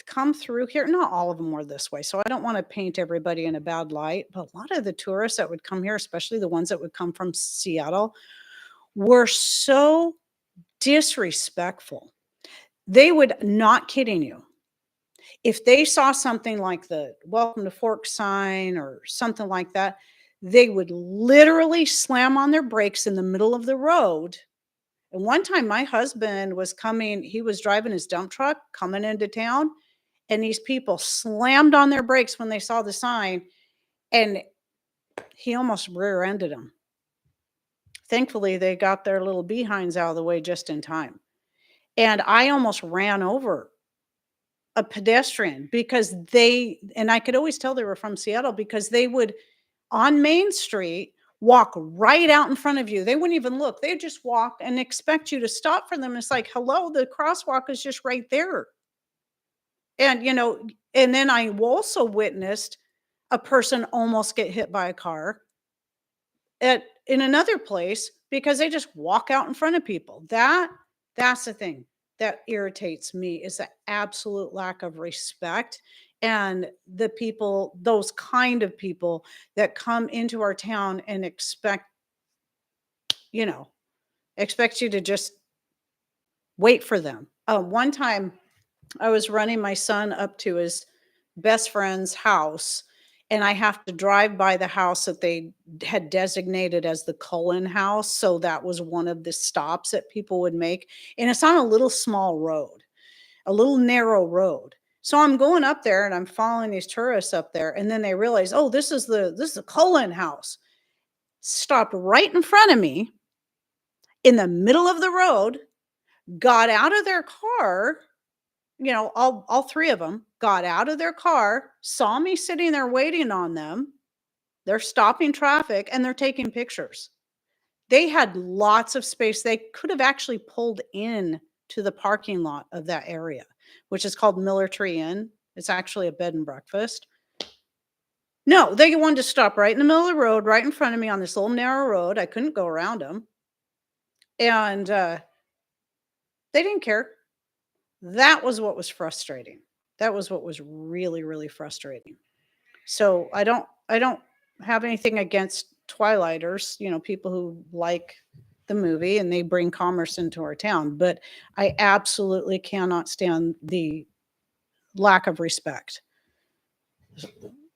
come through here. Not all of them were this way, so I don't wanna paint everybody in a bad light, but a lot of the tourists that would come here, especially the ones that would come from Seattle, were so disrespectful. They would not kidding you. If they saw something like the welcome to Fork sign or something like that, they would literally slam on their brakes in the middle of the road. And one time my husband was coming, he was driving his dump truck coming into town, and these people slammed on their brakes when they saw the sign, and he almost rear-ended them. Thankfully, they got their little behinds out of the way just in time. And I almost ran over a pedestrian because and I could always tell they were from Seattle because they would, on Main Street, walk right out in front of you. They wouldn't even look. They'd just walk and expect you to stop for them. It's like, hello, the crosswalk is just right there. And, and then I also witnessed a person almost get hit by a car in another place because they just walk out in front of people. That's the thing that irritates me is the absolute lack of respect and the people, those kind of people that come into our town and you know, expect you to just wait for them. One time I was running my son up to his best friend's house, and I have to drive by the house that they had designated as the Cullen house. So that was one of the stops that people would make. And it's on a little small road, a little narrow road. So I'm going up there and I'm following these tourists up there. And then they realize, oh, this is the Cullen house. Stopped right in front of me in the middle of the road, got out of their car, all 3 of them got out of their car, saw me sitting there waiting on them. They're stopping traffic and they're taking pictures. They had lots of space. They could have actually pulled in to the parking lot of that area, which is called Miller Tree Inn. It's actually a bed and breakfast. No, they wanted to stop right in the middle of the road, right in front of me on this little narrow road. I couldn't go around them. And they didn't care. That was what was frustrating. That was what was really, really frustrating. So I don't have anything against Twilighters, people who like the movie and they bring commerce into our town, but I absolutely cannot stand the lack of respect.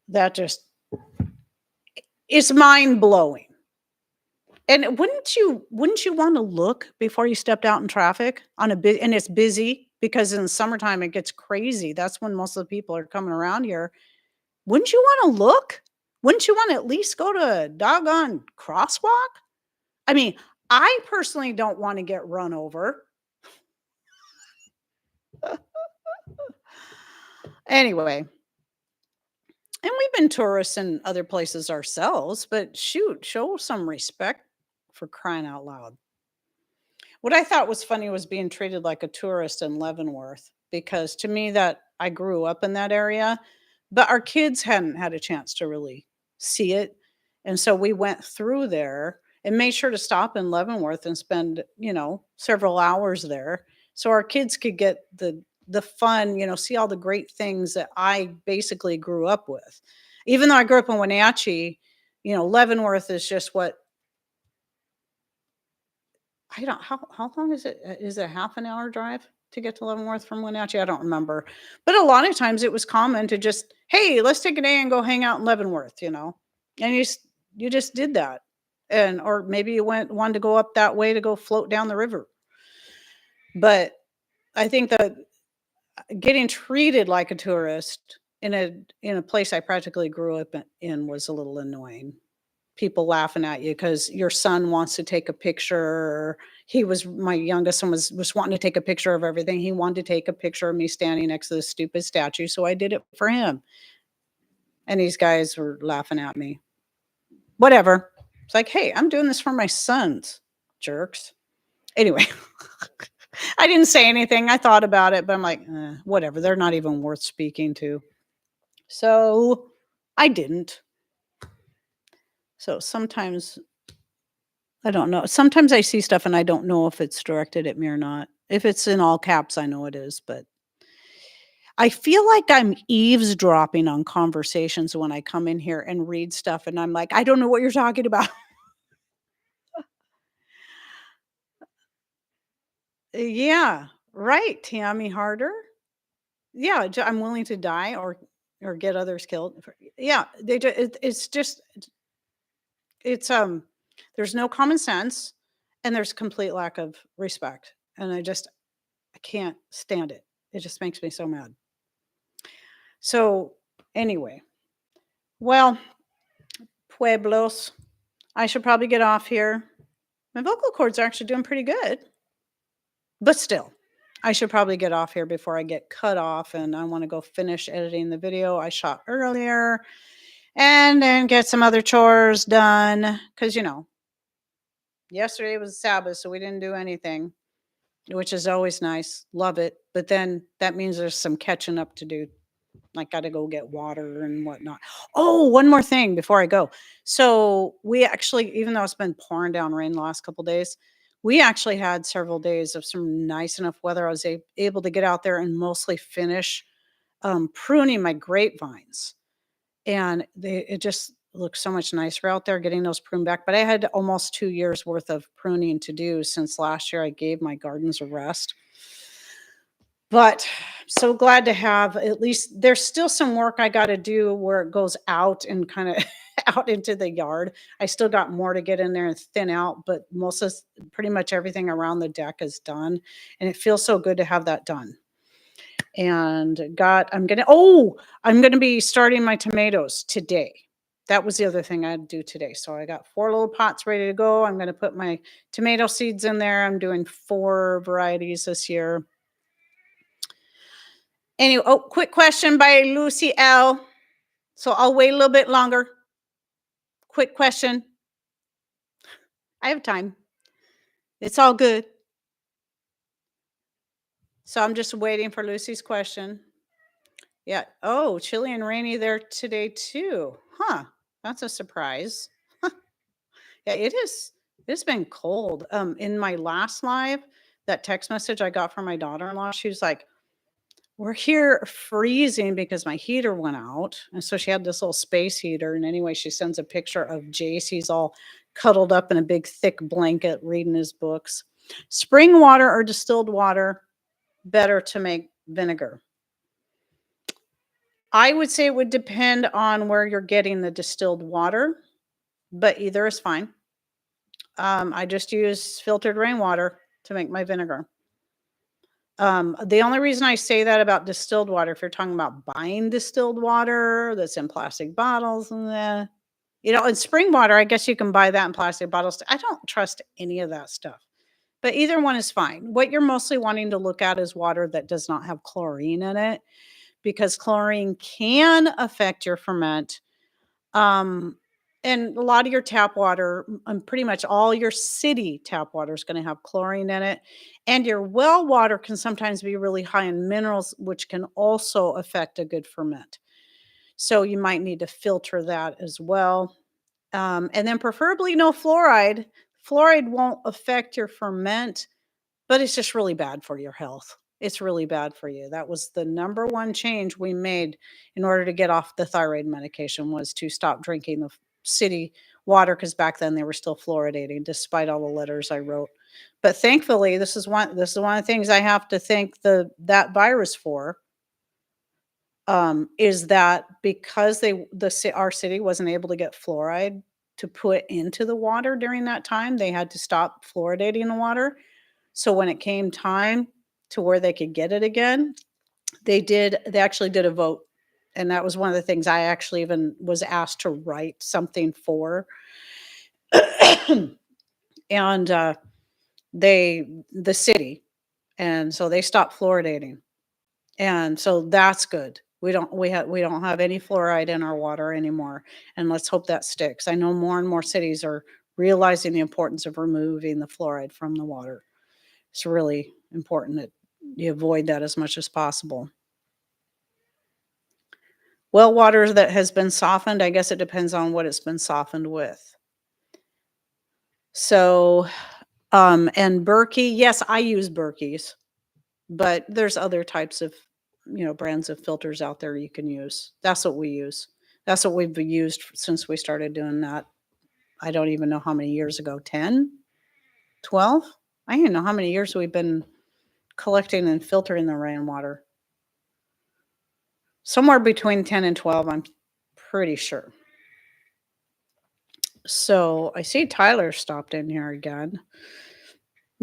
That just is mind-blowing. And wouldn't you want to look before you stepped out in traffic on and it's busy because in the summertime it gets crazy. That's when most of the people are coming around here. Wouldn't you wanna look? Wouldn't you wanna at least go to a doggone crosswalk? I mean, I personally don't wanna get run over. Anyway, and we've been tourists in other places ourselves, but shoot, show some respect for crying out loud. What I thought was funny was being treated like a tourist in Leavenworth because to me that I grew up in that area, but our kids hadn't had a chance to really see it. And so we went through there and made sure to stop in Leavenworth and spend, several hours there so our kids could get the fun, see all the great things that I basically grew up with. Even though I grew up in Wenatchee, Leavenworth is just what I don't how long is it? Is it a half an hour drive to get to Leavenworth from Wenatchee? I don't remember. But a lot of times it was common to just, "Hey, let's take a day and go hang out in Leavenworth." And you just did that. And or maybe you wanted to go up that way to go float down the river. But I think that getting treated like a tourist in a place I practically grew up in was a little annoying. People laughing at you because your son wants to take a picture. Or my youngest son was wanting to take a picture of everything. He wanted to take a picture of me standing next to this stupid statue, so I did it for him. And these guys were laughing at me. Whatever. It's like, hey, I'm doing this for my sons, jerks. Anyway, I didn't say anything. I thought about it, but I'm like, whatever. They're not even worth speaking to. So I didn't. So sometimes I don't know. Sometimes I see stuff and I don't know if it's directed at me or not. If it's in all caps, I know it is, but I feel like I'm eavesdropping on conversations when I come in here and read stuff and I'm like, I don't know what you're talking about. Yeah, right, Tammy Harder. Yeah, I'm willing to die or get others killed. Yeah, it's just it's there's no common sense and there's complete lack of respect. And I can't stand it. It just makes me so mad. So, anyway, well, Pueblos, I should probably get off here. My vocal cords are actually doing pretty good, but still, I should probably get off here before I get cut off. And I want to go finish editing the video I shot earlier and then get some other chores done. Because, yesterday was Sabbath, so we didn't do anything, which is always nice. Love it. But then that means there's some catching up to do. Like, gotta go get water and whatnot. Oh, one more thing before I go. So we actually, even though it's been pouring down rain the last couple days, we actually had several days of some nice enough weather. I was able to get out there and mostly finish pruning my grapevines, and it just looks so much nicer out there getting those pruned back. But I had almost 2 years worth of pruning to do since last year. I gave my gardens a rest. But so glad to have at least there's still some work I got to do where it goes out and kind of out into the yard. I still got more to get in there and thin out, but pretty much everything around the deck is done. And it feels so good to have that done. And I'm going to be starting my tomatoes today. That was the other thing I'd do today. So I got 4 little pots ready to go. I'm going to put my tomato seeds in there. I'm doing 4 varieties this year. Anyway, quick question by Lucy L. So I'll wait a little bit longer. Quick question. I have time. It's all good. So I'm just waiting for Lucy's question. Yeah. Oh, chilly and rainy there today too. Huh. That's a surprise. Yeah, it is. It's been cold. In my last live, that text message I got from my daughter-in-law, she was like, we're here freezing because my heater went out. And so she had this little space heater. And anyway, she sends a picture of Jace. He's all cuddled up in a big, thick blanket reading his books. Spring water or distilled water, better to make vinegar? I would say it would depend on where you're getting the distilled water, but either is fine. I just use filtered rainwater to make my vinegar. The only reason I say that about distilled water, if you're talking about buying distilled water that's in plastic bottles and and spring water, I guess you can buy that in plastic bottles. I don't trust any of that stuff, but either one is fine. What you're mostly wanting to look at is water that does not have chlorine in it, because chlorine can affect your ferment. Um, and a lot of your tap water, pretty much all your city tap water is going to have chlorine in it. And your well water can sometimes be really high in minerals, which can also affect a good ferment. So you might need to filter that as well. And then preferably no fluoride. Fluoride won't affect your ferment, but it's just really bad for your health. It's really bad for you. That was the number one change we made in order to get off the thyroid medication, was to stop drinking the city water, because back then they were still fluoridating despite all the letters I wrote. But thankfully, this is one of the things I have to thank that virus for, is that because our city wasn't able to get fluoride to put into the water during that time, they had to stop fluoridating the water. So when it came time to where they could get it again, they actually did a vote. And that was one of the things I actually even was asked to write something for. And the city, and so they stopped fluoridating. And so that's good. We don't have any fluoride in our water anymore, and let's hope that sticks. I know more and more cities are realizing the importance of removing the fluoride from the water. It's really important that you avoid that as much as possible. Well water that has been softened, I guess it depends on what it's been softened with. So, and Berkey, yes, I use Berkeys, but there's other types of, brands of filters out there you can use. That's what we use. That's what we've used since we started doing that. I don't even know how many years ago, 10, 12? I don't even know how many years we've been collecting and filtering the rainwater. Somewhere between 10 and 12, I'm pretty sure. So I see Tyler stopped in here again.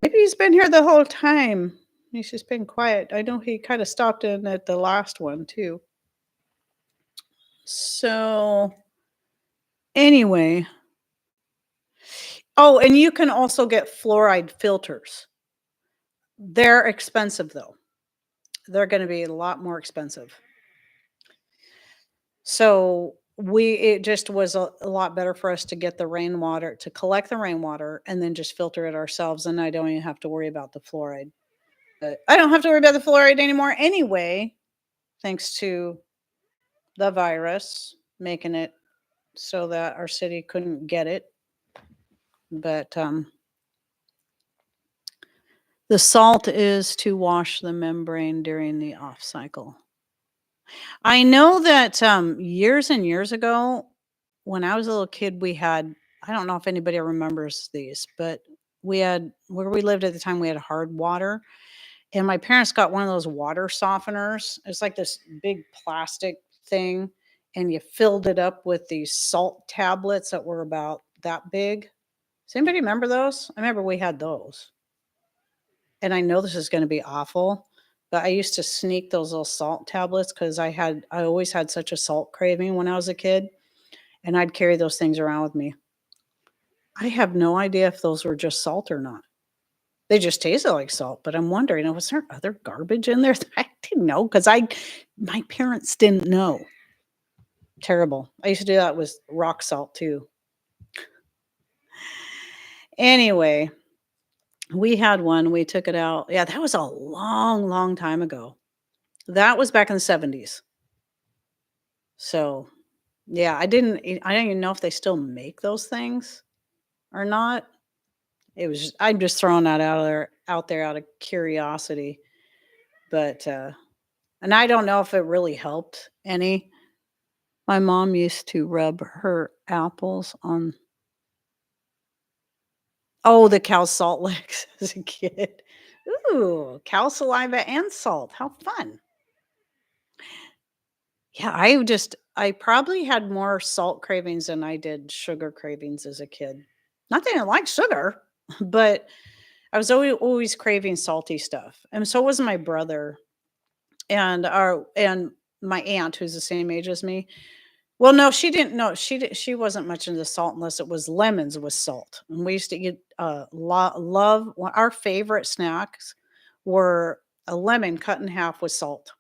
Maybe he's been here the whole time. He's just been quiet. I know he kind of stopped in at the last one too. So anyway. Oh, and you can also get fluoride filters. They're expensive though. They're going to be a lot more expensive. So it just was a lot better for us to get the rainwater, to collect the rainwater and then just filter it ourselves. And I don't even have to worry about the fluoride. But I don't have to worry about the fluoride anymore anyway, thanks to the virus making it so that our city couldn't get it. But the salt is to wash the membrane during the off cycle. I know that years and years ago, when I was a little kid, I don't know if anybody remembers these, but where we lived at the time, we had hard water. And my parents got one of those water softeners. It's like this big plastic thing, and you filled it up with these salt tablets that were about that big. Does anybody remember those? I remember we had those. And I know this is going to be awful, but I used to sneak those little salt tablets because I always had such a salt craving when I was a kid, and I'd carry those things around with me. I have no idea if those were just salt or not. They just tasted like salt, but I'm wondering, was there other garbage in there that I didn't know? Because my parents didn't know. Terrible. I used to do that with rock salt too. Anyway, we had one, we took it out. Yeah, that was a long, long time ago. That was back in the 70s. So, yeah, I don't even know if they still make those things or not. I'm just throwing that out there out of curiosity. But and I don't know if it really helped any. My mom used to rub her apples on the cow salt licks as a kid. Ooh, cow saliva and salt. How fun. Yeah, I probably had more salt cravings than I did sugar cravings as a kid. Not that I didn't like sugar, but I was always craving salty stuff. And so was my brother and my aunt, who's the same age as me. Well, no, she didn't know. She wasn't much into salt unless it was lemons with salt. And we used to eat love our favorite snacks were a lemon cut in half with salt.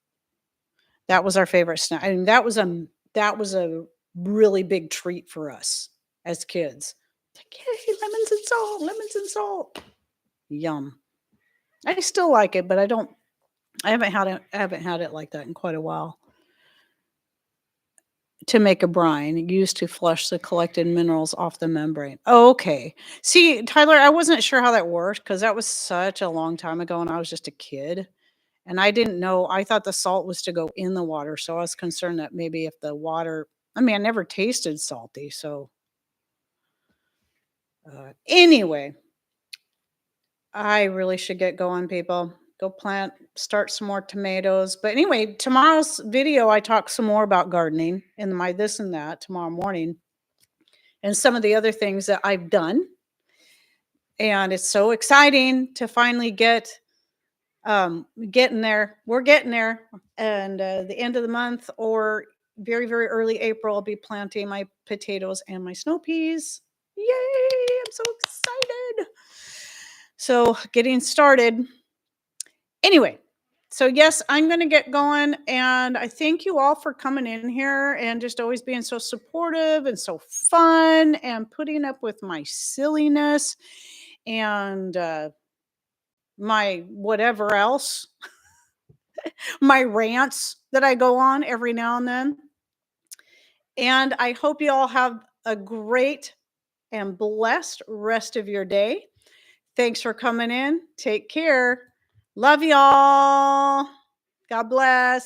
That was our favorite snack. I mean, that was a really big treat for us as kids. Like, yay, lemons and salt, lemons and salt. Yum. I still like it, but I haven't had it like that in quite a while. To make a brine used to flush the collected minerals off the membrane. Oh, okay. See, Tyler, I wasn't sure how that worked because that was such a long time ago and I was just a kid. And I didn't know, I thought the salt was to go in the water. So I was concerned that maybe if the water, I mean, I never tasted salty. So anyway, I really should get going, people. Go plant, start some more tomatoes. But anyway, tomorrow's video, I talk some more about gardening and my this and that tomorrow morning and some of the other things that I've done. And it's so exciting to finally getting there. We're getting there. And the end of the month or very, very early April, I'll be planting my potatoes and my snow peas. Yay! I'm so excited. So getting started. Anyway, so yes, I'm going to get going. And I thank you all for coming in here and just always being so supportive and so fun and putting up with my silliness and my whatever else, my rants that I go on every now and then. And I hope you all have a great and blessed rest of your day. Thanks for coming in. Take care. Love y'all. God bless.